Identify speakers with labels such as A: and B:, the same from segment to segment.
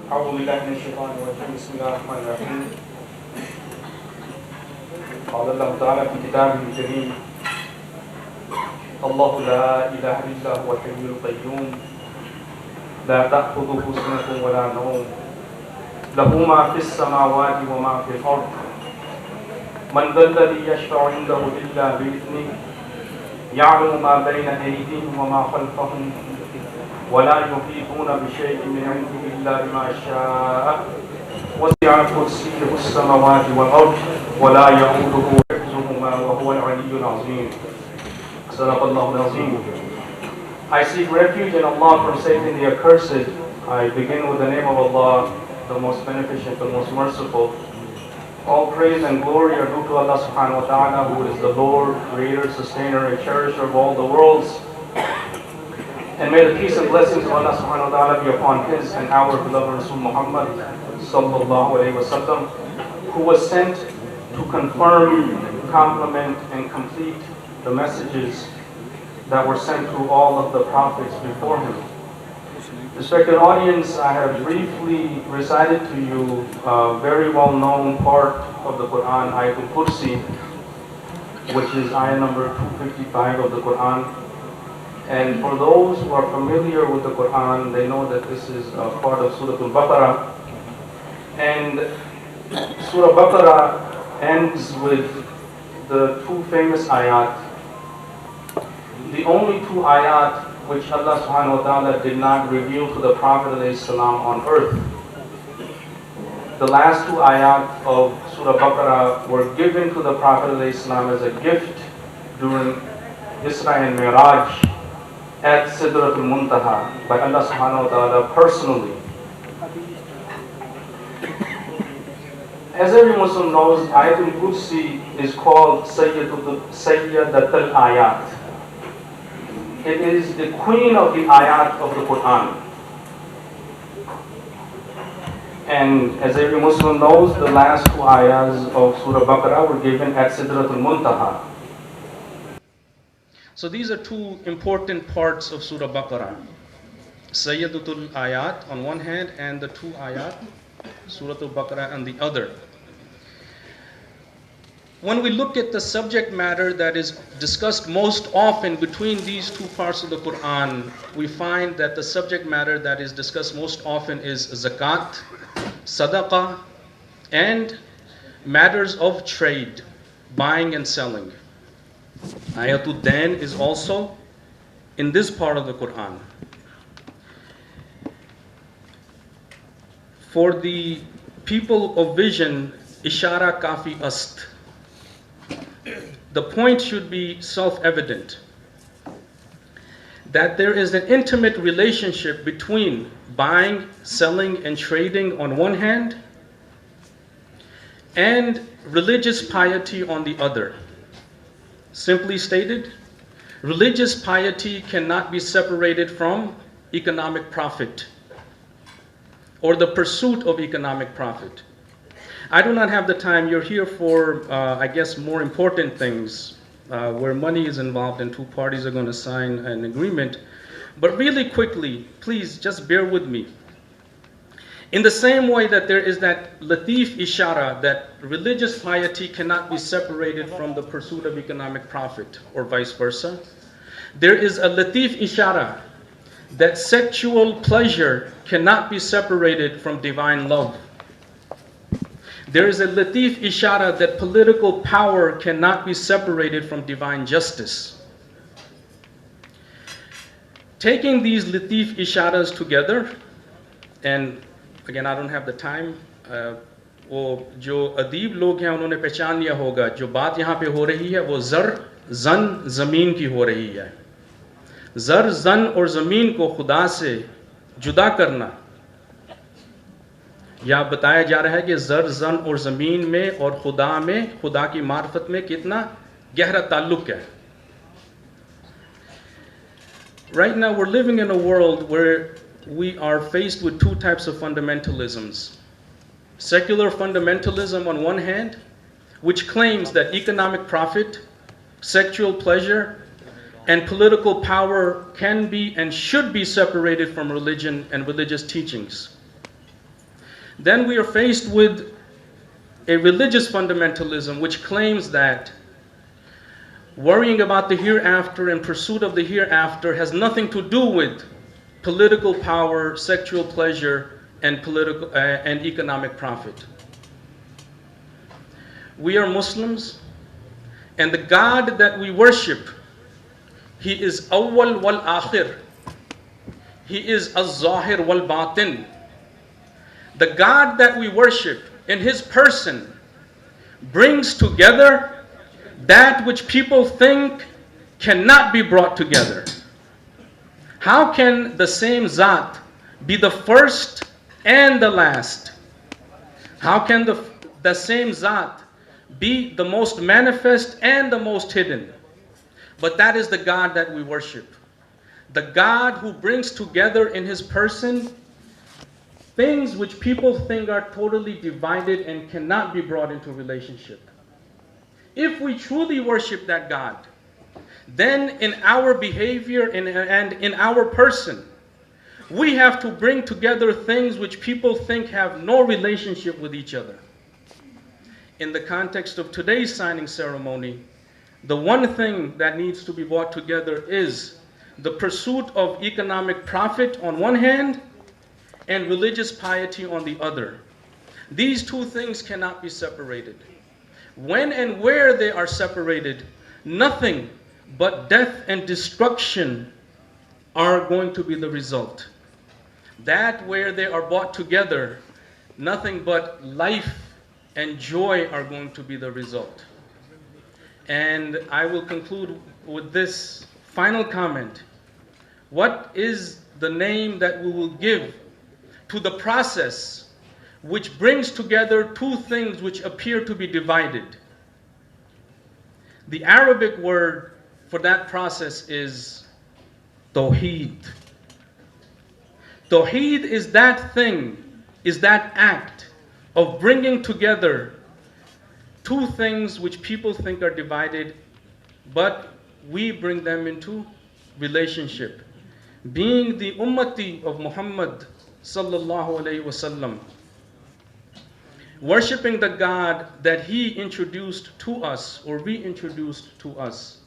A: أعوذ بالله من الشيطان الرجيم بسم الله الرحمن الرحيم قال الله تعالى في كتابه الكريم الله لا إله إلا هو الحي القيوم لا تأخذه سنة ولا نوم له ما في السماوات وما في الأرض من ذا الذي يشفع عنده إلا بإذنه يعلم ما بين أيديهم وما خلفهم ولا يحيطون بشيء من علمه إلا بما شاء وسع كرسيه السماوات والأرض ولا يؤوده حفظهما وهو العلي العظيم. صدق الله العظيم. I seek refuge in Allah from Satan the accursed. I begin with the name of Allah, the most beneficent, the most merciful. All praise and glory are due to Allah subhanahu wa ta'ala, who is the Lord, creator, sustainer, and cherisher of all the worlds. And may the peace and blessings of Allah subhanahu wa ta'ala be upon his and our beloved Rasul Muhammad sallallahu alayhi wa sallam, who was sent to confirm, complement, and complete the messages that were sent to all of the prophets before him. Respected audience, I have briefly recited to you a very well-known part of the Quran, Ayatul Kursi, which is ayah number 255 of the Quran. And for those who are familiar with the Quran, they know that this is a part of Surah Al-Baqarah. And Surah Baqarah ends with the two famous ayat, the only two ayat which Allah subhanahu wa ta'ala did not reveal to the Prophet ﷺ on earth. The last two ayat of Surah Baqarah were given to the Prophet ﷺ as a gift during Isra and Miraj at Sidratul Muntaha by Allah subhanahu wa ta'ala personally. As every Muslim knows, Ayatul Kursi is called Sayyidatul Ayat. It is the queen of the ayat of the Quran. And as every Muslim knows, the last two ayahs of Surah Baqarah were given at Sidratul Muntaha. So these are two important parts of Surah Baqarah. Sayyidatul Ayat on one hand and the two ayat, Surah Al-Baqarah on the other. When we look at the subject matter that is discussed most often between these two parts of the Quran, we find that the subject matter that is discussed most often is zakat, sadaqah, and matters of trade, buying and selling. Ayatul Dain is also in this part of the Quran. For the people of vision, ishara kafi ast. The point should be self-evident that there is an intimate relationship between buying, selling, and trading on one hand and religious piety on the other. Simply stated, religious piety cannot be separated from economic profit or the pursuit of economic profit. I do not have the time. You're here for, I guess, more important things where money is involved and two parties are going to sign an agreement. But really quickly, please just bear with me. In the same way that there is that latif ishara, that religious piety cannot be separated from the pursuit of economic profit or vice versa, there is a latif ishara that sexual pleasure cannot be separated from divine love. There is a latif ishara that political power cannot be separated from divine justice. Taking these latif isharas together, and again I don't have the time, वो जो अदीब लोग हैं उन्होंने पहचान लिया होगा, जो बात यहाँ पे हो रही है वो ज़र ज़न ज़मीन की हो रही है. ज़र ज़न और ज़मीन को खुदा से जुदा करना, या बताया जा रहा है कि ज़र ज़न और ज़मीन में और खुदा में, खुदा की मार्फत में कितना गहरा ताल्लुक है. Right now we're living in a world where we are faced with two types of fundamentalisms. Secular fundamentalism on one hand, which claims that economic profit, sexual pleasure, and political power can be and should be separated from religion and religious teachings. Then we are faced with a religious fundamentalism which claims that worrying about the hereafter and pursuit of the hereafter has nothing to do with political power, sexual pleasure, and political and economic profit. We are Muslims, and the God that we worship, He is Awwal wal Akhir. He is Az-Zahir wal Batin. The God that we worship in His person brings together that which people think cannot be brought together. How can the same Zat be the first and the last? How can the same Zat be the most manifest and the most hidden? But that is the God that we worship. The God who brings together in His person things which people think are totally divided and cannot be brought into relationship. If we truly worship that God, then in our behavior and in our person, we have to bring together things which people think have no relationship with each other. In the context of today's signing ceremony, the one thing that needs to be brought together is the pursuit of economic profit on one hand and religious piety on the other. These two things cannot be separated. When and where they are separated, nothing but death and destruction are going to be the result. That where they are brought together, nothing but life and joy are going to be the result. And I will conclude with this final comment. What is the name that we will give to the process which brings together two things which appear to be divided? The Arabic word for that process is Tawheed. Tawheed is that thing, is that act of bringing together two things which people think are divided, but we bring them into relationship. Being the ummati of Muhammad sallallahu alayhi wasallam, worshipping the God that He introduced to us or reintroduced to us.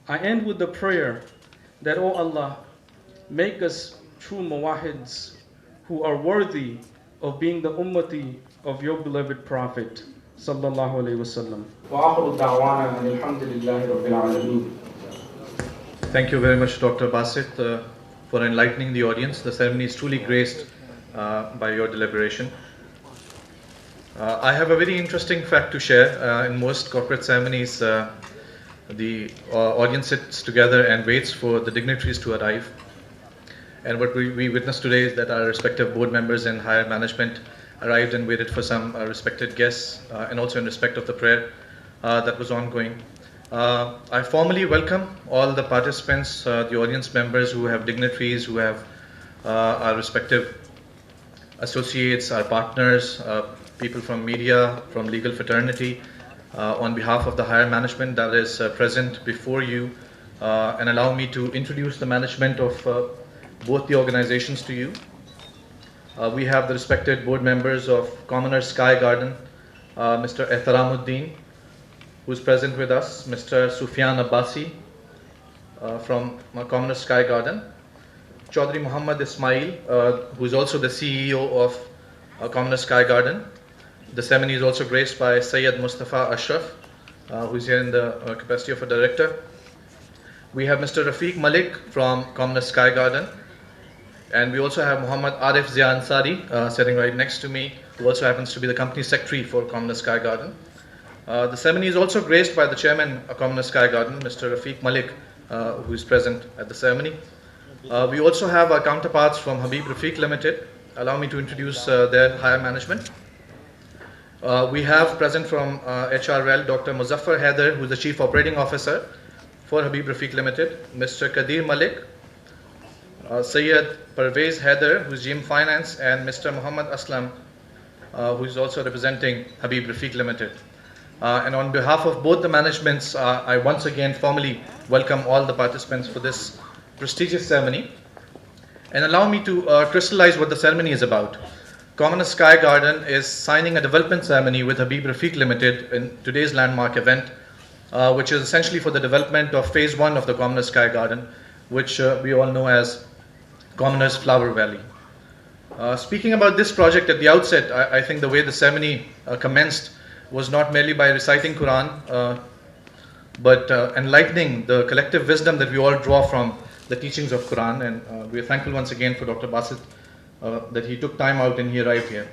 A: I end with the prayer that, oh Allah, make us true muwahids who are worthy of being the ummati of your beloved Prophet sallallahu alayhi wasallam. Wa akhiru da'wana alhamdulillahi rabbil alameen.
B: Thank you very much, Dr. Basit, for enlightening the audience. The ceremony is truly graced by your deliberation. I have a very interesting fact to share. In most corporate ceremonies, the audience sits together and waits for the dignitaries to arrive. And what we witnessed today is that our respective board members and higher management arrived and waited for some respected guests, and also in respect of the prayer that was ongoing. I formally welcome all the participants, the audience members who have dignitaries, who have our respective associates, our partners, people from media, from legal fraternity, on behalf of the higher management that is present before you, and allow me to introduce the management of both the organizations to you. We have the respected board members of Commoners Sky Garden, Mr. Ehteramuddin, who is present with us, Mr. Sufyan Abbasi from Commoners Sky Garden, Chaudhry Muhammad Ismail, who is also the CEO of Commoners Sky Garden. The ceremony is also graced by Sayyid Mustafa Ashraf, who is here in the capacity of a director. We have Mr. Rafiq Malik from Commoners Sky Garden. And we also have Muhammad Arif Zia Ansari sitting right next to me, who also happens to be the company secretary for Commoners Sky Garden. The ceremony is also graced by the chairman of Commoners Sky Garden, Mr. Rafiq Malik, who is present at the ceremony. We also have our counterparts from Habib Rafiq Limited. Allow me to introduce their higher management. We have present from HRL Dr. Muzaffar Haider, who is the Chief Operating Officer for Habib Rafiq Limited, Mr. Kadir Malik, Sayyid Parvez Haider, who is GM Finance, and Mr. Muhammad Aslam, who is also representing Habib Rafiq Limited. And on behalf of both the managements, I once again formally welcome all the participants for this prestigious ceremony. And allow me to crystallize what the ceremony is about. Commoners Sky Garden is signing a development ceremony with Habib Rafiq Limited in today's landmark event, which is essentially for the development of phase 1 of the Commoners Sky Garden, which we all know as Commoners Flower Valley. Speaking about this project at the outset, I think the way the ceremony commenced was not merely by reciting Quran, but enlightening the collective wisdom that we all draw from the teachings of Quran. And we are thankful once again for Dr. Basit that he took time out and he arrived here.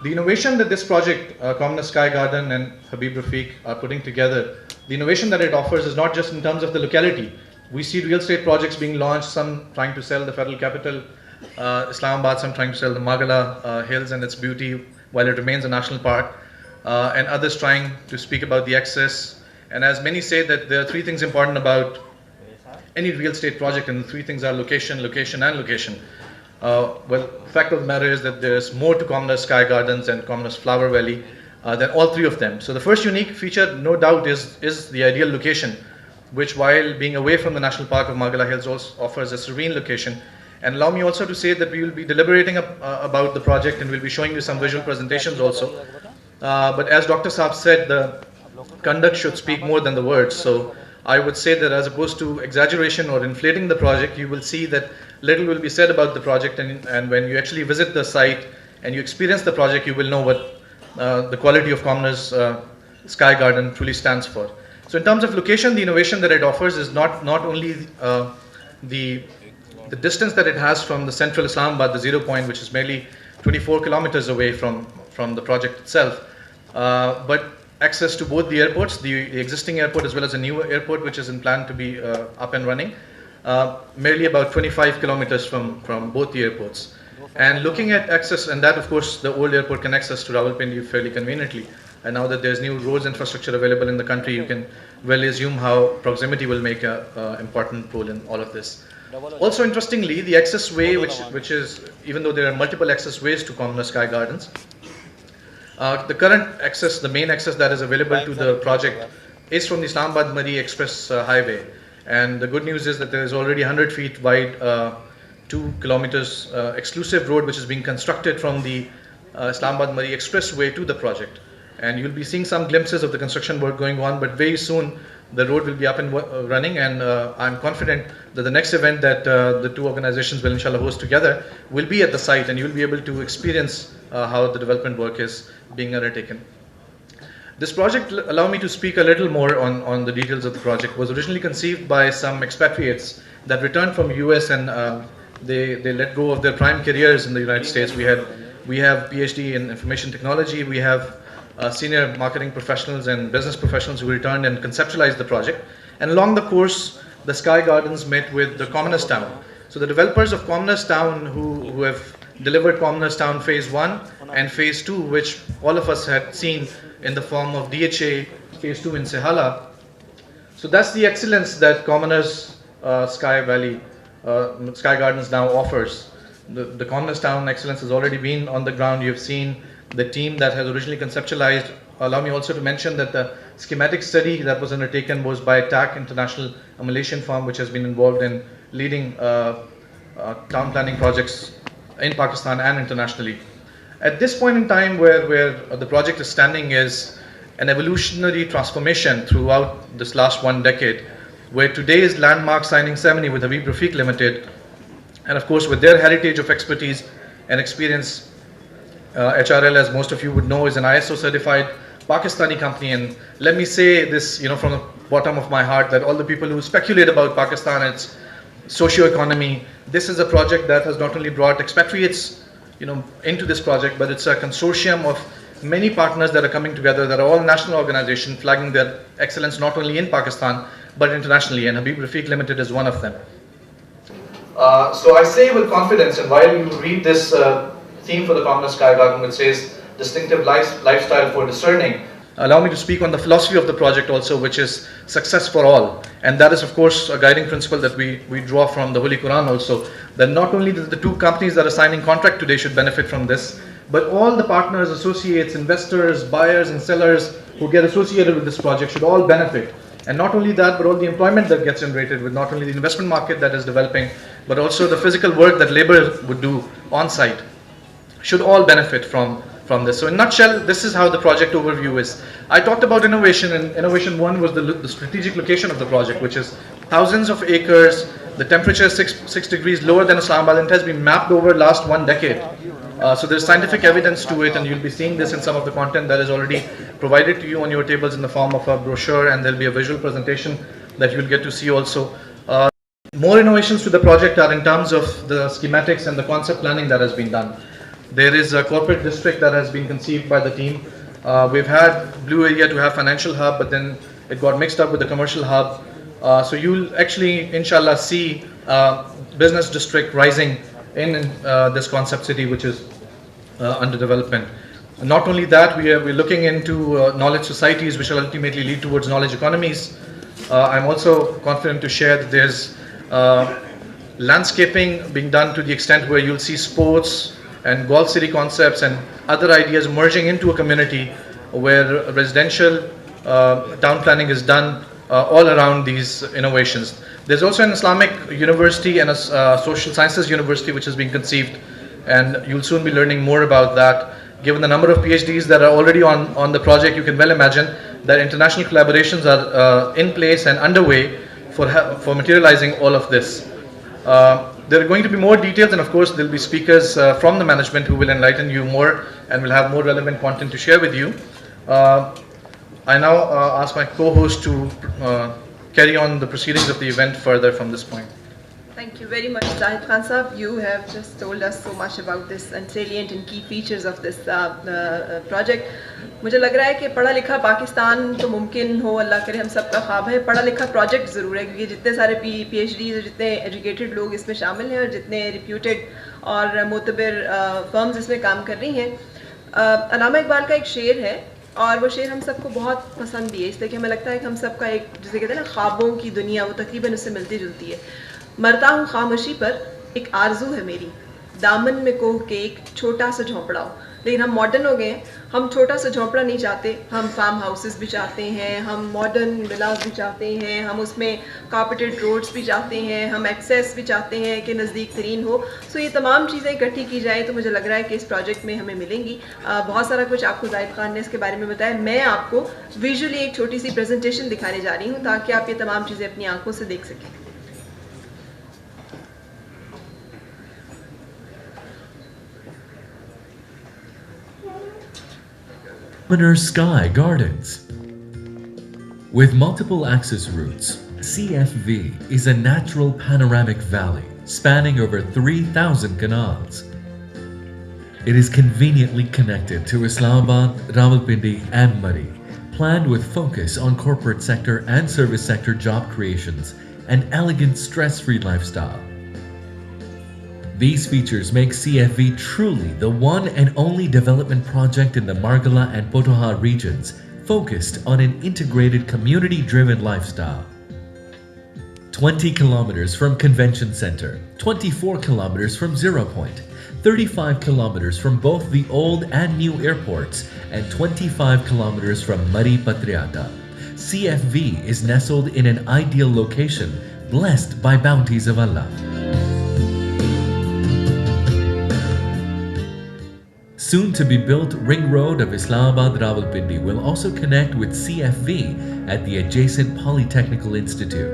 B: The innovation that this project, Commoners Sky Garden and Habib Rafiq are putting together, the innovation that it offers is not just in terms of the locality. We see real estate projects being launched, some trying to sell the federal capital, Islamabad, some trying to sell the Marlas hills and its beauty while it remains a national park, and others trying to speak about the excess. And as many say that there are three things important about any real estate project, and the three things are location, location, and location. Well, the fact of the matter is that there's more to Commoners Sky Gardens and Commoners Flower Valley than all three of them. So the first unique feature, no doubt, is the ideal location, which, while being away from the National Park of Margala Hills, also offers a serene location. And allow me also to say that we will be deliberating about the project, and we'll be showing you some visual presentations also. But as Dr. Saab said, the conduct should speak more than the words. So I would say that as opposed to exaggeration or inflating the project, you will see that little will be said about the project, and when you actually visit the site and you experience the project, you will know what the quality of Commoners Sky Garden truly stands for. So in terms of location, the innovation that it offers is not only the distance that it has from the central Islamabad, the 0 point, which is merely 24 kilometers away from the project itself, but access to both the airports, the existing airport as well as a new airport which is in plan to be up and running, merely about 25 kilometers from both the airports. And looking at access, and that of course the old airport can access to Rawalpindi fairly conveniently, and now that there's new roads infrastructure available in the country, you can well assume how proximity will make an important role in all of this. Also interestingly, the access way, which is, even though there are multiple access ways to Commoners Sky Gardens, the current access, the main access that is available to the project is from the Islamabad Murree Express highway. And the good news is that there is already 100 feet wide, 2 kilometers exclusive road which is being constructed from the Islamabad Murree Expressway to the project. And you'll be seeing some glimpses of the construction work going on, but very soon the road will be up and running, and I'm confident that the next event that the two organizations will inshallah host together will be at the site, and you'll be able to experience how the development work is being undertaken. This project, allow me to speak a little more on the details of the project, was originally conceived by some expatriates that returned from US, and they let go of their prime careers in the United States. We have PhD in information technology, we have senior marketing professionals and business professionals who returned and conceptualized the project. And along the course, the Sky Gardens met with the Commoners Town. So the developers of Commoners Town who have delivered Commoners Town Phase 1 and Phase 2, which all of us had seen in the form of DHA Phase 2 in Sehala. So that's the excellence that Commoners Sky Gardens now offers. The Commoners Town excellence has already been on the ground. You've seen the team that has originally conceptualized. Allow me also to mention that the schematic study that was undertaken was by TAC International, a Malaysian firm which has been involved in leading town planning projects in Pakistan and internationally. At this point in time where the project is standing is an evolutionary transformation throughout this last 1 decade, where today's landmark signing ceremony with Habib Rafiq Limited, and of course with their heritage of expertise and experience, HRL, as most of you would know, is an ISO certified Pakistani company. And let me say this, from the bottom of my heart, that all the people who speculate about Pakistan, its socio-economy, this is a project that has not only brought expatriates, into this project, but it's a consortium of many partners that are coming together that are all national organizations flagging their excellence not only in Pakistan but internationally, and Habib Rafiq Limited is one of them. So I say with confidence, and while you read this theme for the Commoners Sky Garden, which says distinctive lifestyle for discerning, allow me to speak on the philosophy of the project also, which is success for all. And that is of course a guiding principle that we draw from the Holy Quran also, that not only the two companies that are signing contract today should benefit from this, but all the partners, associates, investors, buyers and sellers who get associated with this project should all benefit. And not only that, but all the employment that gets generated with not only the investment market that is developing, but also the physical work that labor would do on site. should all benefit from this. So in a nutshell, this is how the project overview is. I talked about innovation, and innovation one was the strategic location of the project, which is thousands of acres. The temperature is 6 degrees lower than Islamabad, and it has been mapped over last 1 decade. So there's scientific evidence to it, and you'll be seeing this in some of the content that is already provided to you on your tables in the form of a brochure, and there'll be a visual presentation that you'll get to see also. More innovations to the project are in terms of the schematics and the concept planning that has been done. There is a corporate district that has been conceived by the team. We've had Blue Area to have financial hub, but then it got mixed up with the commercial hub. So you'll actually, inshallah, see business district rising in this concept city, which is under development. Not only that, we're looking into knowledge societies, which will ultimately lead towards knowledge economies. I'm also confident to share that there's landscaping being done to the extent where you'll see sports and golf city concepts and other ideas merging into a community where residential town planning is done all around these innovations. There's also an Islamic university and a social sciences university which is being conceived, and you'll soon be learning more about that. Given the number of PhDs that are already on the project, you can well imagine that international collaborations are in place and underway for materializing all of this. There are going to be more details, and of course there'll be speakers from the management who will enlighten you more and will have more relevant content to share with you. I now ask my co-host to carry on the proceedings of the event further from this point.
C: Thank you very much, Zahid Khan Sahab. You have just told us so much about this and salient and key features of this project. मुझे लग रहा है कि पढ़ा लिखा पाकिस्तान तो मुमकिन हो, अल्लाह करे हम सब का ख्वाब है, पढ़ा लिखा प्रोजेक्ट ज़रूर है, क्योंकि जितने सारे PhDs और जितने एजुकेटेड लोग इसमें शामिल हैं और जितने रिप्यूटेड और मोतबर फर्म्स इसमें काम कर रही हैं। अल्लामा इकबाल का एक शेर है और वो शेर हम सबको बहुत पसंद भी है, इसलिए कि हमें लगता है कि हम सबका एक, जिसे कहते हैं ना, ख्वाबों की दुनिया, वो तकरीबन उससे मिलती जुलती है। मरता हूँ खामोशी पर, एक आरजू है मेरी, दामन में कोह के एक छोटा सा झोंपड़ा हो। लेकिन हम मॉडर्न हो गए हैं, हम छोटा सा झोंपड़ा नहीं चाहते, हम फार्म हाउसेस भी चाहते हैं, हम मॉडर्न विलास भी चाहते हैं, हम उसमें कार्पेटेड रोड्स भी चाहते हैं, हम एक्सेस भी चाहते हैं कि नज़दीक तरीन हो। सो ये तमाम चीज़ें इकट्ठी की जाए तो मुझे लग रहा है कि इस प्रोजेक्ट में हमें मिलेंगी। बहुत सारा कुछ आपको ज़ाहिद खान ने इसके बारे में बताया। मैं आपको विजुअली एक छोटी सी प्रेजेंटेशन दिखाने जा रही हूँ ताकि आप ये तमाम चीज़ें अपनी आंखों से देख सकें।
D: Sky Gardens. With multiple access routes, CFV is a natural panoramic valley spanning over 3,000 canals. It is conveniently connected to Islamabad, Rawalpindi and Murree, planned with focus on corporate sector and service sector job creations and elegant stress-free lifestyle. These features make CFV truly the one and only development project in the Margala and Potoha regions focused on an integrated community-driven lifestyle. 20 kilometers from Convention Center, 24 kilometers from Zero Point, 35 kilometers from both the old and new airports, and 25 kilometers from Murree Patriata. CFV is nestled in an ideal location, blessed by bounties of Allah. Soon to be built Ring Road of Islamabad Rawalpindi will also connect with CFV at the adjacent Polytechnical Institute.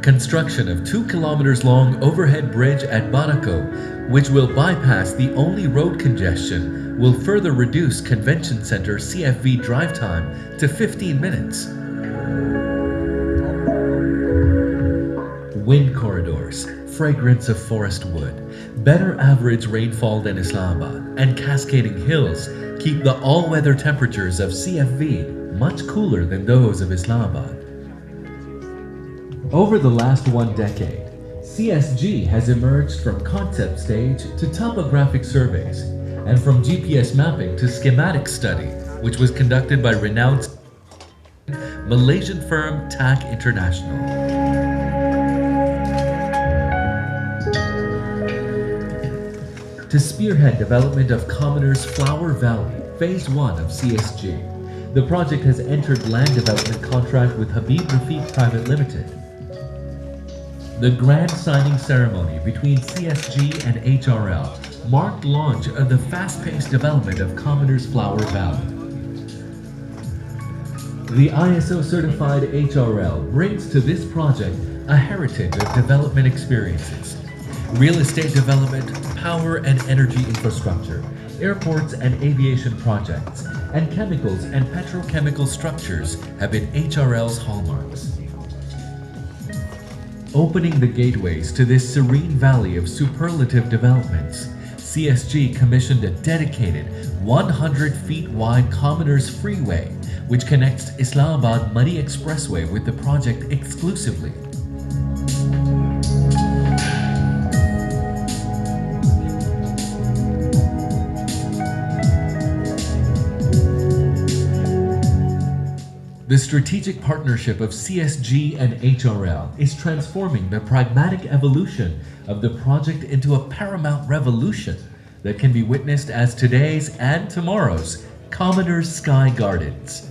D: Construction of 2 kilometers long overhead bridge at Barako, which will bypass the only road congestion, will further reduce Convention Center CFV drive time to 15 minutes. Wind corridors, fragrance of forest wood, better average rainfall than Islamabad, and cascading hills keep the all-weather temperatures of CFV much cooler than those of Islamabad. Over the last 1 decade, CSG has emerged from concept stage to topographic surveys, and from GPS mapping to schematic study, which was conducted by renowned Malaysian firm TAC International. To spearhead development of Commoners Flower Valley, Phase 1 of CSG, the project has entered land development contract with Habib Rafiq Private Limited. The grand signing ceremony between CSG and HRL marked launch of the fast-paced development of Commoners Flower Valley. The ISO certified HRL brings to this project a heritage of development experiences. Real estate development, power and energy infrastructure, airports and aviation projects, and chemicals and petrochemical structures have been HRL's hallmarks. Opening the gateways to this serene valley of superlative developments, CSG commissioned a dedicated 100 feet wide Commoners Freeway, which connects Islamabad Muddy Expressway with the project exclusively. The strategic partnership of CSG and HRL is transforming the pragmatic evolution of the project into a paramount revolution that can be witnessed as today's and tomorrow's Commoners Sky Gardens.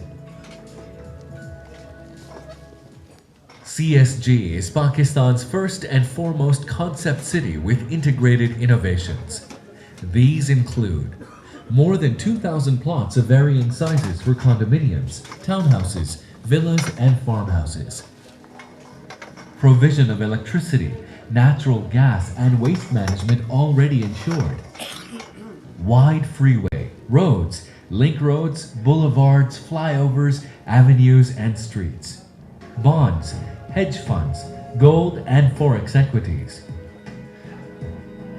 D: CSG is Pakistan's first and foremost concept city with integrated innovations. These include more than 2,000 plots of varying sizes for condominiums, townhouses, villas, and farmhouses. Provision of electricity, natural gas, and waste management already ensured. Wide freeway, roads, link roads, boulevards, flyovers, avenues, and streets. Bonds, hedge funds, gold, and forex equities.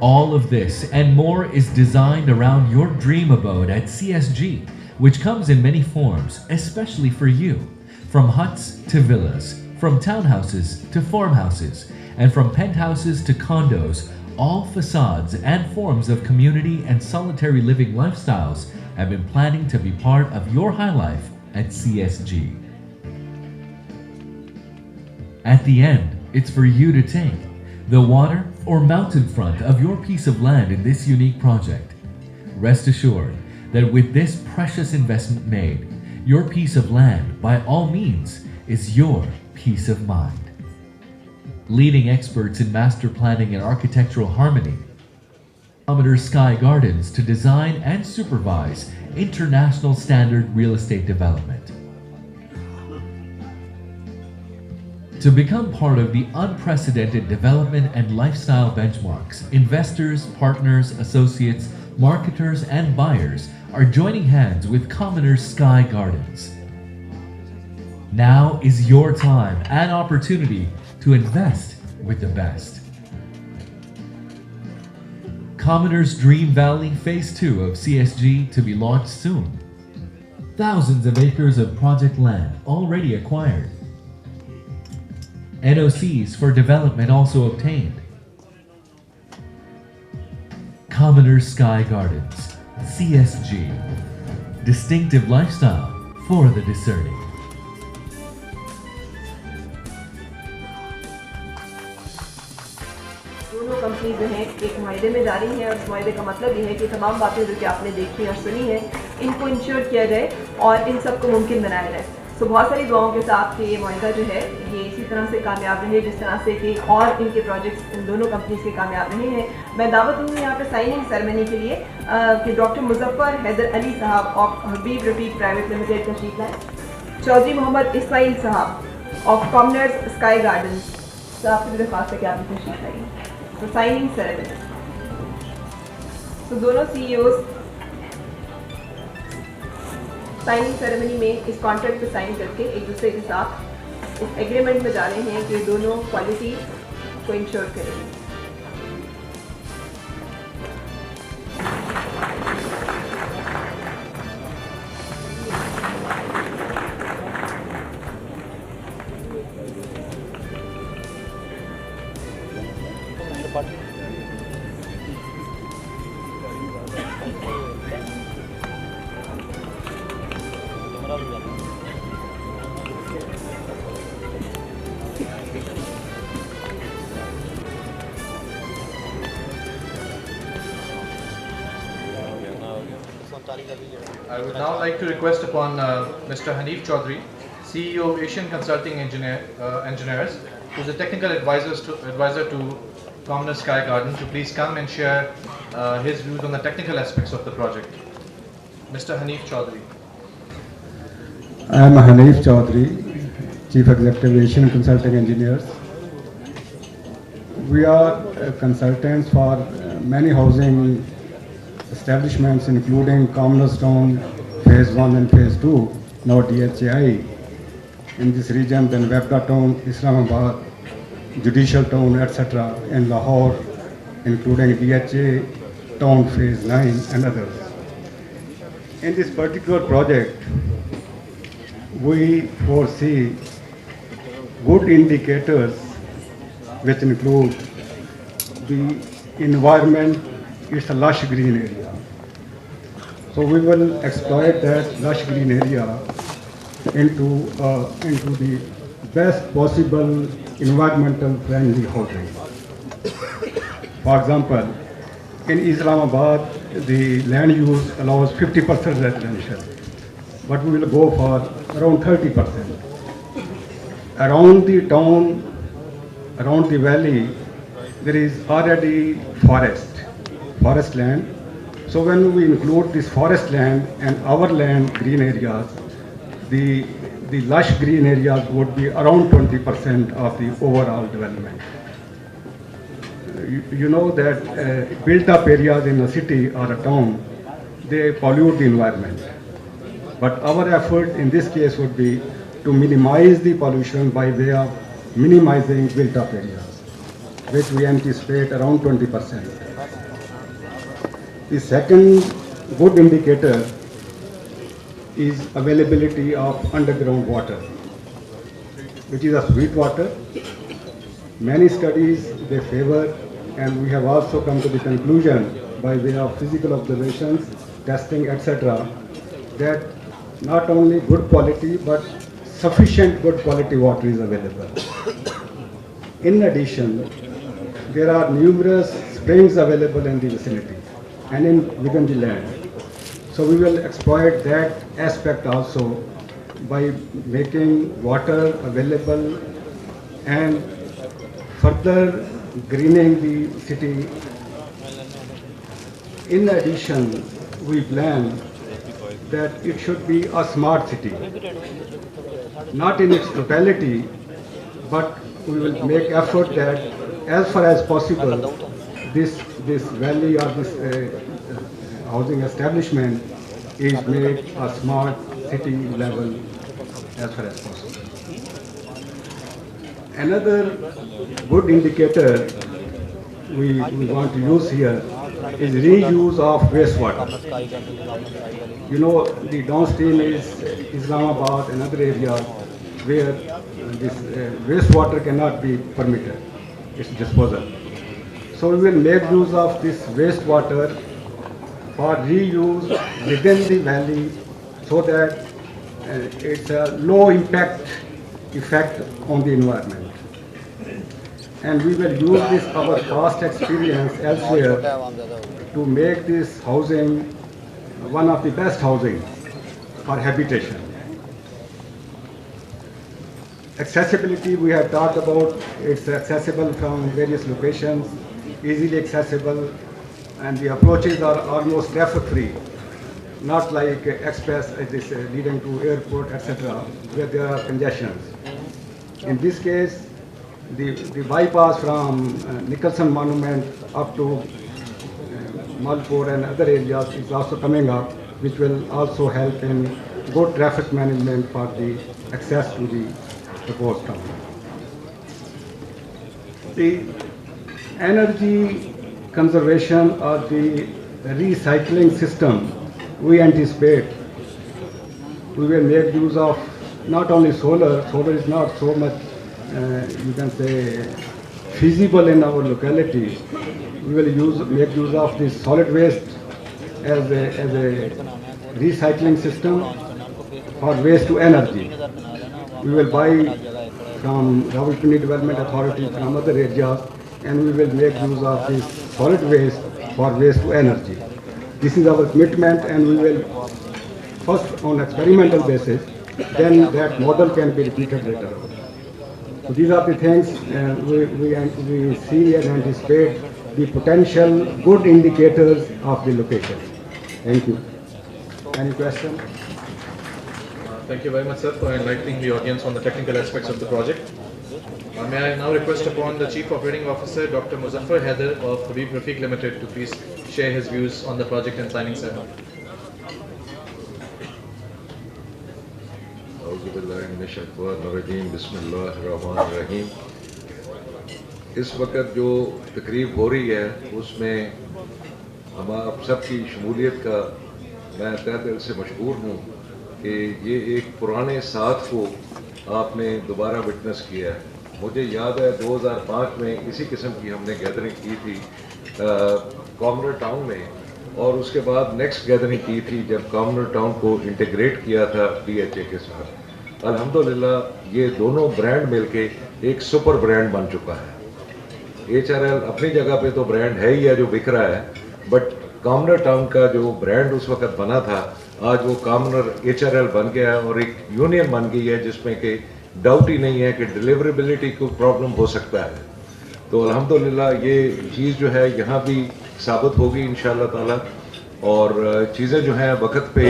D: All of this and more is designed around your dream abode at CSG, which comes in many forms, especially for you. From huts to villas, from townhouses to farmhouses, and from penthouses to condos, all facades and forms of community and solitary living lifestyles have been planning to be part of your high life at CSG. At the end, it's for you to take the water or mountain front of your piece of land in this unique project. Rest assured that with this precious investment made, your piece of land, by all means, is your peace of mind. Leading experts in master planning and architectural harmony, Commoners Sky Gardens to design and supervise international standard real estate development. To become part of the unprecedented development and lifestyle benchmarks, investors, partners, associates, marketers, and buyers are joining hands with Commoners Sky Gardens. Now is your time and opportunity to invest with the best. Commoners Dream Valley Phase 2 of CSG to be launched soon. Thousands of acres of project land already acquired. NOCs for development also obtained. Commoners Sky Gardens, CSG. Distinctive lifestyle for the discerning.
C: दोनों companies जो हैं एक मायदे में जा रही हैं और इस मायदे का मतलब ये है कि तमाम बातें जो कि आपने देखी और सुनी हैं इनको इंश्योर किया जाए और इन सबको मुमकिन बनाया जाए। तो बहुत सारी दुआओं के साथ कि ये मायदा जो है ये इसी तरह से कामयाब रहे जिस तरह से कि और इनके प्रोजेक्ट्स इन दोनों कंपनीज के कामयाब रहे हैं। मैं दावत दूँगी यहाँ पे साइनिंग सेरेमनी के लिए कि डॉक्टर मुजफ्फर हैदर अली साहब of Habib Rafiq private limited तशरीफ लाएँ। चौधरी मोहम्मद इस्माइल साहब ऑफ कॉमनर्स स्काई गार्डन्स साहब की दरख्वास्त है कि आप तशरीफ लाइए। तो साइनिंग सेरेमनी, तो दोनों CEOs साइनिंग सेरेमनी में इस कॉन्ट्रैक्ट पे साइन करके एक दूसरे के साथ इस एग्रीमेंट में जा रहे हैं कि दोनों क्वालिटी को इंश्योर करेंगे।
B: I would now like to request upon Mr. Hanif Chaudhary, CEO of Asian Consulting Engineers, who's a technical advisor to Commonwealth Sky Garden, to please come and share his views on the technical aspects of the project. Mr. Hanif Chaudhary.
E: I am Hanif Chaudhary, Chief Executive Asian Consulting Engineers. We are consultants for many housing establishments, including Kanals Town Phase 1 and Phase 2, now DHAI in this region, then Webda Town, Islamabad, Judicial Town, etc. in Lahore, including DHA Town Phase 9 and others. In this particular project, we foresee good indicators which include the environment. It's a lush green area. So we will exploit that lush green area into the best possible environmental friendly housing. For example, in Islamabad, the land use allows 50% residential, but we will go for around 30%. Around the town, around the valley, there is already forest land. So when we include this forest land and our land green areas, the lush green areas would be around 20% of the overall development. You know that built up areas in a city or a town, they pollute the environment. But our effort in this case would be to minimize the pollution by way of minimizing built up areas, which we anticipate around 20%. The second good indicator is availability of underground water, which is a sweet water. Many studies they favor, and we have also come to the conclusion by way of physical observations, testing, etc., that not only good quality but sufficient good quality water is available. In addition, there are numerous springs available in the vicinity and within the land. So we will exploit that aspect also by making water available and further greening the city. In addition, we plan that it should be a smart city, not in its totality, but we will make effort that as far as possible, this valley or this housing establishment is made a smart city level as far as possible. Another good indicator we want to use here is reuse of wastewater. You know, the downstream is Islamabad and other areas where this wastewater cannot be permitted, its disposal. So we will make use of this wastewater for reuse within the valley so that it's a low impact effect on the environment. And we will use this our past experience elsewhere to make this housing one of the best housing for habitation. Accessibility we have talked about. It's accessible from various locations, easily accessible, and the approaches are almost traffic-free, not like express this leading to airport, etc., where there are congestions. In this case, the bypass from Nicholson Monument up to Malpur and other areas is also coming up, which will also help in good traffic management for the access to the proposed town. The energy conservation or the recycling system, we anticipate we will make use of not only solar. Solar is not so much, you can say, feasible in our locality. We will make use of this solid waste as a recycling system for waste to energy. We will buy from Rawalpindi Development Authority, from other areas, and we will make use of this solid waste for waste to energy. This is our commitment, and we will first on experimental basis, then that model can be repeated later on. So these are the things we see and anticipate the potential good indicators of the location. Thank you. Any question?
B: Thank you very much, sir, for enlightening the audience on the technical aspects of the project. May I now request upon the Chief Operating Officer, Dr. Mouza Kathar of Habib Rafiq Limited, to please share his views on the project and signing ceremony.
F: बिस्मिल्लाहिर्रहमानिर्रहीम। इस वक्त जो तकरीब हो रही है उसमें हम आप सबकी शमूलियत का मैं तहे दिल से मशकूर हूँ कि ये एक पुराने साथ को आपने दोबारा विटनेस किया है। मुझे याद है 2005 में इसी किस्म की हमने गैदरिंग की थी कॉमनर टाउन में, और उसके बाद नेक्स्ट गैदरिंग की थी जब कॉमनर टाउन को इंटीग्रेट किया था DHA के साथ। अल्हम्दुलिल्लाह ये दोनों ब्रांड मिलके एक सुपर ब्रांड बन चुका है। HRL अपनी जगह पे तो ब्रांड है ही है जो बिक रहा है, बट कॉमनर टाउन का जो ब्रांड उस वक्त बना था आज वो कॉमनर HRL बन गया है और एक यूनियन बन गई है जिसमें कि डाउट ही नहीं है कि डिलीवरेबिलिटी को प्रॉब्लम हो सकता है। तो अल्हम्दुलिल्लाह ये चीज़ जो है यहाँ भी साबित होगी इंशाअल्लाह ताला, और चीज़ें जो हैं वक्त पे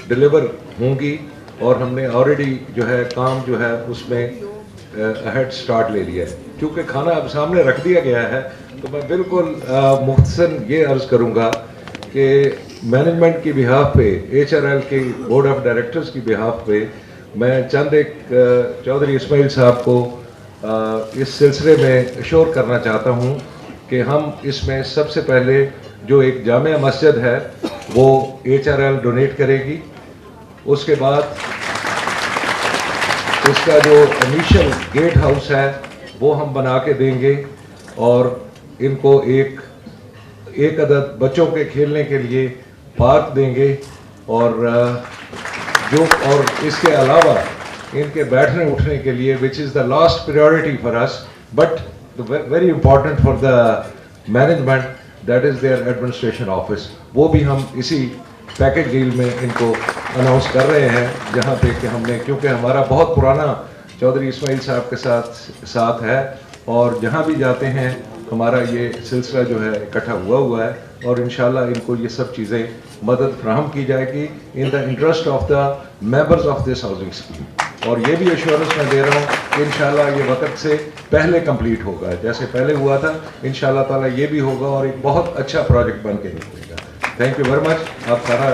F: डिलीवर होंगी, और हमने ऑलरेडी जो है काम जो है उसमें अहेड स्टार्ट ले लिया है। क्योंकि खाना अब सामने रख दिया गया है तो मैं बिल्कुल मुख्तसर ये अर्ज़ करूँगा कि मैनेजमेंट की बिहाफ पे, HRL के बोर्ड ऑफ डायरेक्टर्स की बिहाफ पे मैं चंद एक चौधरी इस्माइल साहब को इस सिलसिले में अश्योर करना चाहता हूँ कि हम इसमें सबसे पहले जो एक जामिया मस्जिद है वो HRL डोनेट करेगी। उसके बाद इसका जो इनिशियल गेट हाउस है वो हम बना के देंगे, और इनको एक अदद बच्चों के खेलने के लिए पार्क देंगे, और इसके अलावा इनके बैठने उठने के लिए which is the last priority for us but very important for the management, that is there administration office. वो भी हम इसी पैकेज डील में इनको अनाउंस कर रहे हैं, जहाँ पे कि हमने, क्योंकि हमारा बहुत पुराना चौधरी इस्माइल साहब के साथ है, और जहाँ भी जाते हैं हमारा ये सिलसिला जो है इकट्ठा हुआ है, और इंशाल्लाह इनको ये सब चीज़ें मदद फराहम की जाएगी in the interest of the members of this housing scheme. और ये भी एश्योरेंस मैं दे रहा हूँ कि इंशाल्लाह ये वक्त से पहले कंप्लीट होगा, जैसे पहले हुआ था इंशाल्लाह ताला ये भी होगा, और एक बहुत अच्छा प्रोजेक्ट बन के निकलेगा। Thank you very much. आप सारा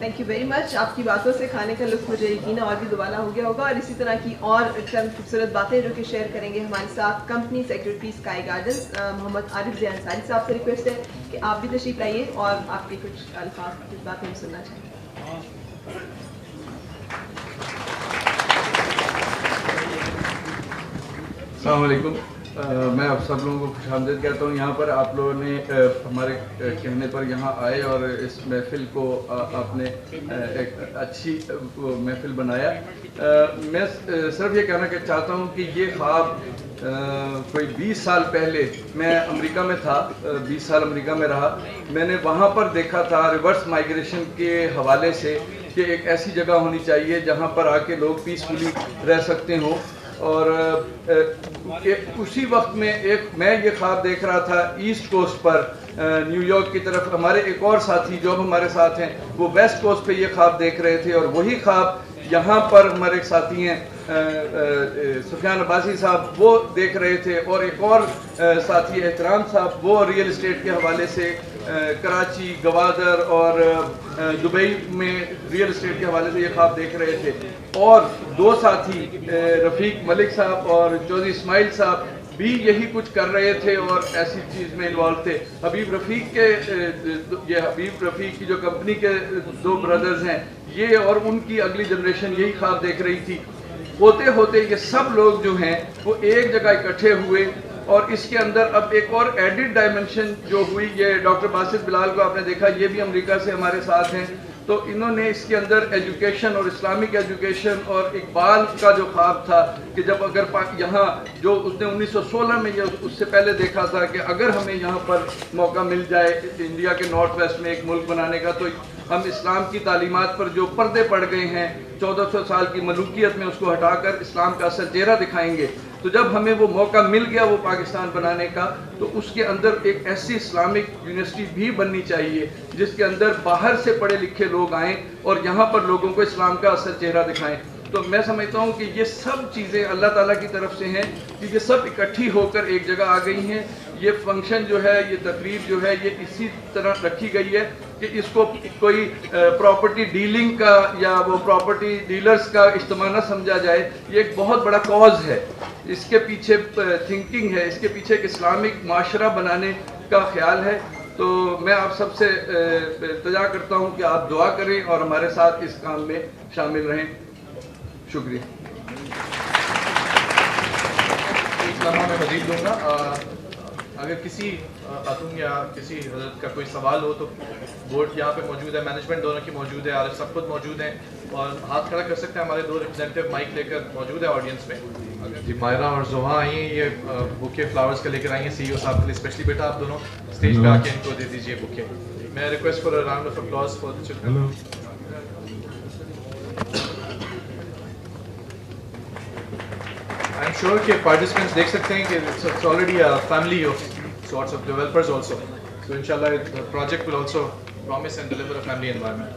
C: थैंक यू वेरी मच। आपकी बातों से खाने का लुत्फ मुझे यकीन और भी दोबारा हो गया होगा, और इसी तरह की और चंद खूबसूरत बातें जो कि शेयर करेंगे हमारे साथ company secretary Sky Gardens Mohammad Arif Zia Ansari साहब से रिक्वेस्ट है कि आप भी तशरीफ लाइए और आपके कुछ अल्फाज, कुछ बातें हम सुनना चाहेंगे।
G: अस्सलाम वालेकुम। मैं आप सब लोगों को खुशामदीद कहता हूँ। यहाँ पर आप लोगों ने हमारे कहने पर यहाँ आए और इस महफ़िल को आपने एक अच्छी महफ़िल बनाया। मैं सिर्फ ये कहना चाहता हूँ कि ये ख्वाब कोई 20 साल पहले मैं अमेरिका में था, 20 साल अमेरिका में रहा। मैंने वहाँ पर देखा था रिवर्स माइग्रेशन के हवाले से कि एक ऐसी जगह होनी चाहिए जहाँ पर आके लोग पीसफुली रह सकते हों। और उसी वक्त में मैं ये ख्वाब देख रहा था ईस्ट कोस्ट पर न्यूयॉर्क की तरफ। हमारे एक और साथी जो हमारे साथ हैं वो वेस्ट कोस्ट पे ये ख्वाब देख रहे थे, और वही ख्वाब यहाँ पर हमारे एक साथी हैं सुफियान अब्बासी साहब वो देख रहे थे, और एक और साथी एहतराम साहब वो रियल इस्टेट के हवाले से कराची, गवादर और दुबई में रियल इस्टेट के हवाले से ये ख्वाब देख रहे थे। और दो साथी रफ़ीक मलिक साहब और चौधरी इस्माइल साहब भी यही कुछ कर रहे थे और ऐसी चीज़ में इन्वॉल्व थे। हबीब रफ़ीक की जो कंपनी के दो ब्रदर्स हैं ये, और उनकी अगली जनरेशन यही ख्वाब देख रही थी। होते होते ये सब लोग जो हैं वो एक जगह इकट्ठे हुए, और इसके अंदर अब एक और एडिड डायमेंशन जो हुई, ये डॉक्टर बासित बिलाल को आपने देखा, ये भी अमेरिका से हमारे साथ हैं। تو انہوں نے اس کے اندر ایجوکیشن اور اسلامک ایجوکیشن اور اقبال کا جو خواب تھا کہ جب اگر یہاں جو اس نے 1916 میں یہ اس سے پہلے دیکھا تھا کہ اگر ہمیں یہاں پر موقع مل جائے انڈیا کے نارتھ ویسٹ میں ایک ملک بنانے کا تو ہم اسلام کی تعلیمات پر جو پردے پڑ گئے ہیں 1400 سال کی ملوکیت میں اس کو ہٹا کر اسلام کا اصل چہرہ دکھائیں گے. تو جب ہمیں وہ موقع مل گیا وہ پاکستان بنانے کا تو اس کے اندر ایک ایسی اسلامک یونیورسٹی بھی بننی چاہیے جس کے اندر باہر سے پڑھے لکھے لوگ آئیں اور یہاں پر لوگوں کو اسلام کا اصل چہرہ دکھائیں. تو میں سمجھتا ہوں کہ یہ سب چیزیں اللہ تعالیٰ کی طرف سے ہیں کہ یہ سب اکٹھی ہو کر ایک جگہ آ گئی ہیں. یہ فنکشن جو ہے یہ تقریب جو ہے یہ اسی طرح رکھی گئی ہے کہ اس کو کوئی پراپرٹی ڈیلنگ کا یا وہ پراپرٹی ڈیلرز کا اجتماع نہ سمجھا جائے. یہ ایک بہت بڑا کاز ہے, اس کے پیچھے تھنکنگ ہے, اس کے پیچھے ایک اسلامک معاشرہ بنانے کا خیال ہے. تو میں آپ سب سے التجا کرتا ہوں کہ آپ دعا کریں اور ہمارے ساتھ اس کام میں شامل رہیں. شکریہ.
B: میں مزید دوں گا, اگر کسی خاتون یا کسی حضرت کا کوئی سوال ہو تو بورڈ یہاں پہ موجود ہے, مینجمنٹ دونوں کی موجود ہے, عارف سب خود موجود ہیں اور ہاتھ کھڑا کر سکتے ہیں. ہمارے 2 ریپرزینٹیو مائک لے کر موجود ہے آڈینس میں. جی مائرہ اور زوہا آئی ہیں, یہ بکے فلاورز کا لے کر آئی ہیں سی ای او صاحب کے لیے اسپیشلی. بیٹا آپ دونوں اسٹیج پہ آ کے ان کو دے دیجیے بکے. میں request for a round of applause for the children. I am sure کہ پارٹیسپینٹس دیکھ سکتے ہیں کہ it's already a family of sorts of developers also. So inshallah the project will also promise and deliver a family environment.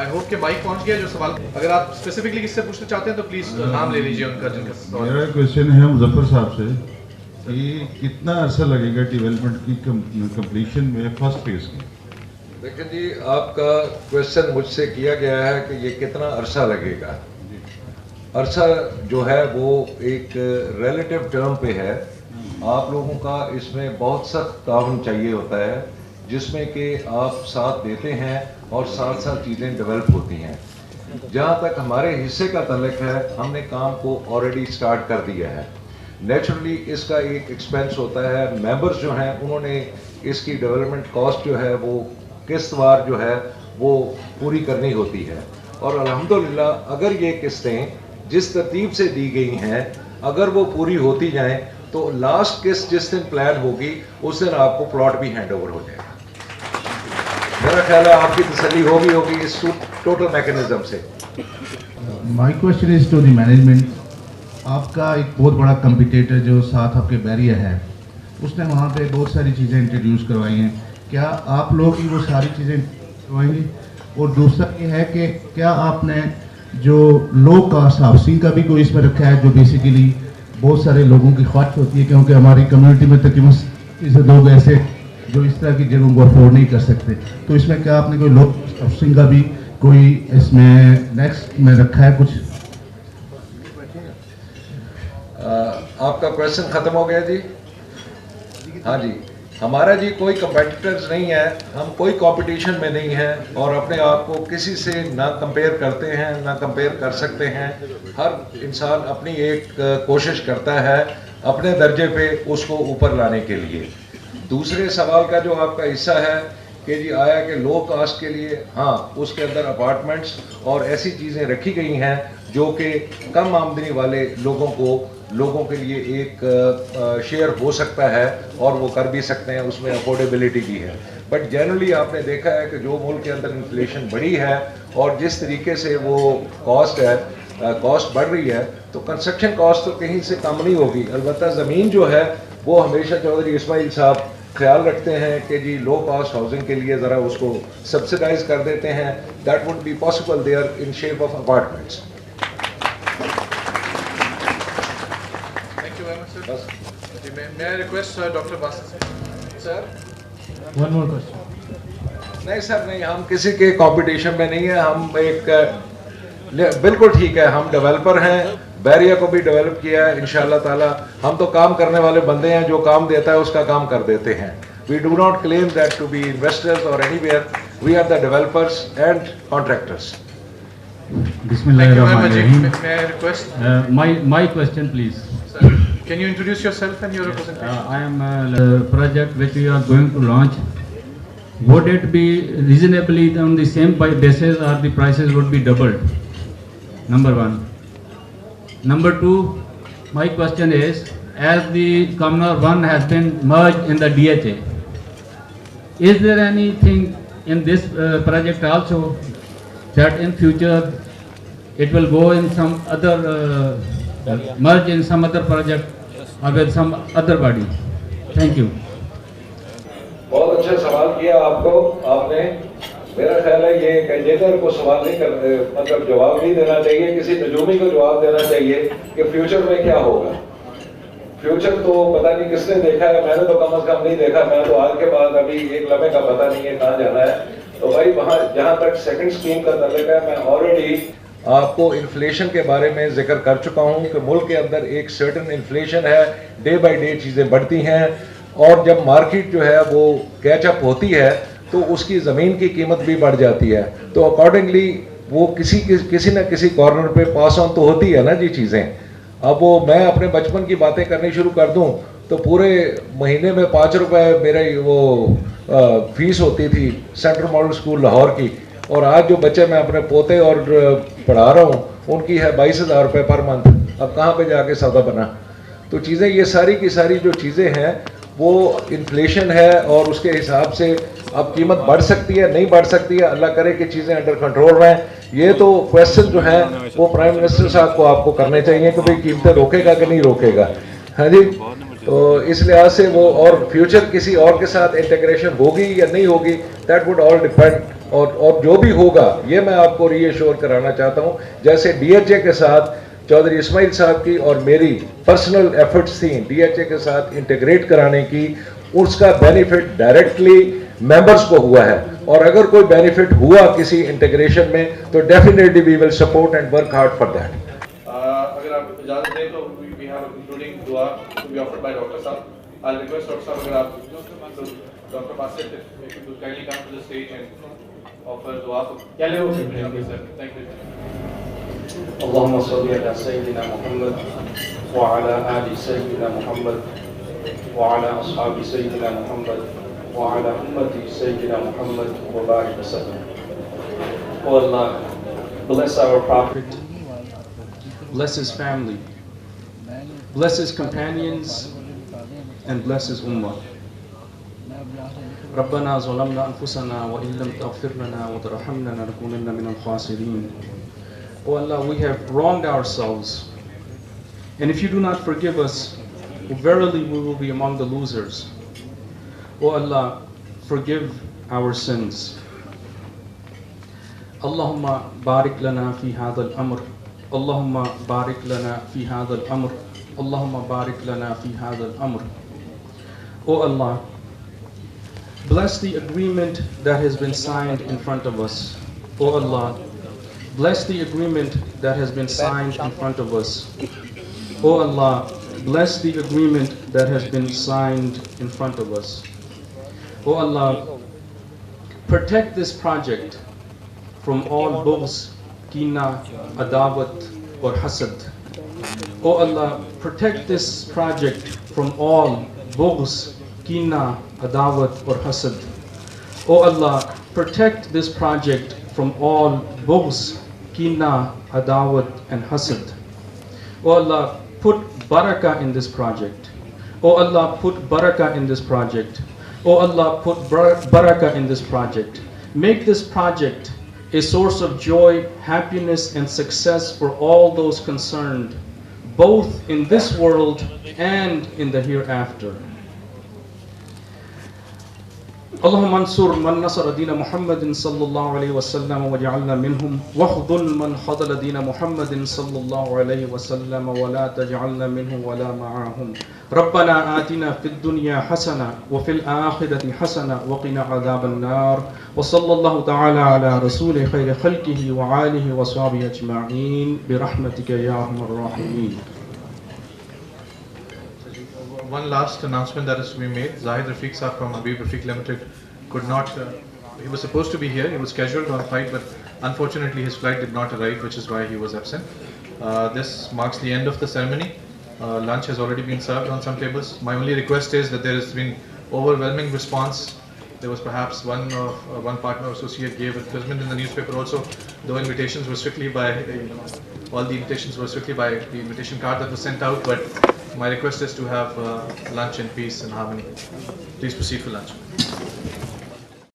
B: I hope کہ mic پہنچ گیا. جو سوال اگر آپ اسپیسیفکلی کس سے پوچھنا چاہتے ہیں تو پلیز نام لے لیجیے ان کا جن کا سوال.
H: میرا کوشچن ہے مظفر صاحب سے کہ کتنا عرصہ لگے گا ڈیولپمنٹ کی کمپلیشن میں فرسٹ فیز کی؟
F: دیکھیں جی, آپ کا کوشچن مجھ سے کیا گیا ہے کہ یہ کتنا عرصہ لگے گا. عرصہ جو ہے وہ ایک ریلیٹیو ٹرم پہ ہے. آپ لوگوں کا اس میں بہت سخت تعاون چاہیے ہوتا ہے جس میں کہ آپ ساتھ دیتے ہیں اور ساتھ ساتھ چیزیں ڈیولپ ہوتی ہیں. جہاں تک ہمارے حصے کا تعلق ہے ہم نے کام کو آلریڈی سٹارٹ کر دیا ہے. نیچرلی اس کا ایک ایکسپینس ہوتا ہے. ممبرز جو ہیں انہوں نے اس کی ڈیولپمنٹ کاسٹ جو ہے وہ قسط وار جو ہے وہ پوری کرنی ہوتی ہے. اور الحمدللہ اگر یہ قسطیں جس ترتیب سے دی گئی ہیں اگر وہ پوری ہوتی جائیں تو لاسٹ قسط جس دن پلان ہوگی اس دن آپ کو پلاٹ بھی ہینڈ اوور ہو جائے گا. میرا خیال ہے آپ کی تسلی ہوگی اس ٹوٹل میکینزم سے.
I: My question is to the management. آپ کا ایک بہت بڑا کمپیٹیٹر جو ساتھ آپ کے بیریا ہے اس نے وہاں پہ بہت ساری چیزیں انٹروڈیوس کروائی ہیں. کیا آپ لوگ ہی وہ ساری چیزیں کروائیں گے؟ اور دوسرا یہ ہے کہ کیا آپ نے جو لو کاسٹ ہاؤسنگ کا بھی کوئی اس میں رکھا ہے جو بیسیکلی بہت سارے لوگوں کی خواہش ہوتی ہے کیونکہ ہماری کمیونٹی میں تقریباً لوگ ایسے جو اس طرح کی جگہوں کو افورڈ نہیں کر سکتے, تو اس میں کیا آپ نے کوئی لو کاسٹ ہاؤسنگ کا بھی کوئی اس میں نیکسٹ میں رکھا ہے کچھ؟
F: آپ کا کویشچن ختم ہو گیا جی؟ ہاں جی. ہمارا جی کوئی کمپیٹیٹرز نہیں ہے, ہم کوئی کمپٹیشن میں نہیں ہیں اور اپنے آپ کو کسی سے نہ کمپیئر کرتے ہیں نہ کمپیئر کر سکتے ہیں. ہر انسان اپنی ایک کوشش کرتا ہے اپنے درجے پہ اس کو اوپر لانے کے لیے. دوسرے سوال کا جو آپ کا حصہ ہے کہ جی آیا کہ لو کاسٹ کے لیے, ہاں اس کے اندر اپارٹمنٹس اور ایسی چیزیں رکھی گئی ہیں جو کہ کم آمدنی والے لوگوں کے لیے ایک شیئر ہو سکتا ہے اور وہ کر بھی سکتے ہیں, اس میں افورڈیبلٹی بھی ہے. بٹ جنرلی آپ نے دیکھا ہے کہ جو ملک کے اندر انفلیشن بڑھی ہے اور جس طریقے سے وہ کاسٹ بڑھ رہی ہے تو کنسٹرکشن کاسٹ تو کہیں سے کم نہیں ہوگی. البتہ زمین جو ہے وہ ہمیشہ چودھری اسماعیل صاحب خیال رکھتے ہیں کہ جی لو کاسٹ ہاؤسنگ کے لیے ذرا اس کو سبسڈائز کر دیتے ہیں. That would be possible there in shape of apartments.
B: May I request Dr. Basit sir?
I: One more question.
F: نہیں سر نہیں, ہم کسی کے کمپٹیشن میں نہیں ہیں. ہم ایک بالکل ٹھیک ہے, ہم ڈیولپر ہیں, بیریا کو بھی ڈیولپ کیا ہے انشاءاللہ تعالی. ہم تو کام کرنے والے بندے ہیں, جو کام دیتا ہے اس کا کام کر دیتے ہیں. We do not claim that to be investors or anywhere. We are the developers and contractors.
I: Bismillahirrahmanirrahim.
B: May I request?
J: My question, please.
B: Sir, can you introduce yourself and your representative?
J: I am a project which we are going to launch would it be reasonably on the same basis, or the prices would be doubled? Number one. Number two, my question is, as the Communal 1 has been merged in the DHA, is there anything in this project also that in future it will go in some other, merge in some other project or with some other body? Thank you.
F: बहुत अच्छा सवाल किया आपने मेरा ख्याल है ये कैंडिडेटर को सवाल नहीं कर मतलब जवाब नहीं देना चाहिए, किसी नजूमी को जवाब देना चाहिए कि फ्यूचर में क्या होगा। फ्यूचर तो पता नहीं किसने देखा है, मैंने तो कम से कम नहीं देखा। मैं तो आज के बाद अभी एक लम्हे का पता नहीं है कहाँ जाना है। तो भाई वहाँ जहाँ तक सेकंड स्कीम का ताल्लुक है, मैं ऑलरेडी आपको इन्फ्लेशन के बारे में जिक्र कर चुका हूँ कि मुल्क के अंदर एक सर्टेन इन्फ्लेशन है, डे बाय डे चीज़ें बढ़ती हैं, और जब मार्केट जो है वो कैचअप होती है तो उसकी ज़मीन की कीमत भी बढ़ जाती है। तो अकॉर्डिंगली वो किसी न किसी कॉर्नर पे पास ऑन तो होती है ना जी चीज़ें। अब वो मैं अपने बचपन की बातें करनी शुरू कर दूं तो पूरे महीने में 5 रुपए मेरे वो फीस होती थी सेंट्रल मॉडल स्कूल लाहौर की, और आज जो बच्चे मैं अपने पोते और पढ़ा रहा हूँ उनकी है 22,000 रुपये पर मंथ। अब कहाँ पे जाके सौदा बना। तो चीज़ें ये सारी की सारी जो चीज़ें हैं वो इन्फ्लेशन है, और उसके हिसाब से अब कीमत बढ़ सकती है, नहीं बढ़ सकती है, अल्लाह करे कि चीज़ें अंडर कंट्रोल रहें। ये तो क्वेश्चन जो है वो प्राइम मिनिस्टर साहब को आपको करने चाहिए कि भाई कीमतें रोकेगा कि नहीं रोकेगा। हाँ जी, तो इस लिहाज से वो, और फ्यूचर किसी और के साथ इंटीग्रेशन होगी या नहीं होगी, दैट वुड ऑल डिपेंड। और जो भी होगा ये मैं आपको रीअश्योर कराना चाहता हूँ, जैसे DHA के साथ चौधरी इस्माइल साहब की और मेरी पर्सनल एफर्ट्स थी DHA के साथ इंटीग्रेट कराने की, उसका बेनिफिट डायरेक्टली मेंबर्स को हुआ है, और अगर कोई बेनिफिट हुआ किसी इंटीग्रेशन में तो definitely we will support and work hard for that.
A: अगर आप इजाजत दें तो वी हैव इंक्लूडिंग दुआ to be offered by doctor sahib. I request doctor sahib अगर आप doctor Basit if you could kindly come to the stage and offer दुआ। Thank you. اللهم صل على سيدنا محمد وعلى آل سيدنا محمد وعلى أصحاب سيدنا محمد وعلى أمة سيدنا محمد وبارك وسلم. Oh Allah, bless our Prophet, bless his family, bless his companions, and bless his ummah. ربنا ظلمنا أنفسنا وإن لم تغفر لنا وترحمنا لنكونن من الخاسرين. Oh Allah, we have wronged ourselves, and if you do not forgive us, verily we will be among the losers. Oh Allah, forgive our sins. Allahumma barik lana fi hadha al-amr. Allahumma barik lana fi hadha al-amr. Allahumma barik lana fi hadha al-amr. Oh Allah, bless the agreement that has been signed in front of us. Oh Allah, bless the agreement that has been signed in front of us. Oh Allah, bless the agreement that has been signed in front of us. Oh Allah, protect this project from all bughz, kina, adawat or hasad. Oh Allah, protect this project from all bughz, kina, adawat or hasad. Oh Allah, protect this project from all bughz, kina, adawat and hasad. Oh Allah, put barakah in this project. Oh Allah, put barakah in this project. Oh Allah, put barakah in this project. Make this project a source of joy, happiness and success for all those concerned, both in this world and in the hereafter. اللهم انصر من نصر دين محمد صلى الله عليه وسلم واجعلنا منهم واخذل من خذل دين محمد صلى الله عليه وسلم ولا تجعلنا منهم ولا معهم. ربنا آتنا في الدنيا حسنة وفي الآخرة حسنة وقنا عذاب النار. وصلى الله تعالى على رسول خير خلقه وآله وصحبه أجمعين برحمتك يا أرحم الراحمين.
B: One last announcement that is to be made. Zahid Rafiq Sahab from Habib Rafiq Limited could not, he was supposed to be here, he was scheduled on flight, but unfortunately his flight did not arrive, which is why he was absent. This marks the end of the ceremony. Lunch has already been served on some tables. My only request is that there has been overwhelming response there was perhaps one partner or associate gave advertisement in the newspaper also, though invitations were strictly by, all the invitations were strictly by the invitation card that was sent out, but my request is to have lunch in peace and harmony. Please proceed for lunch.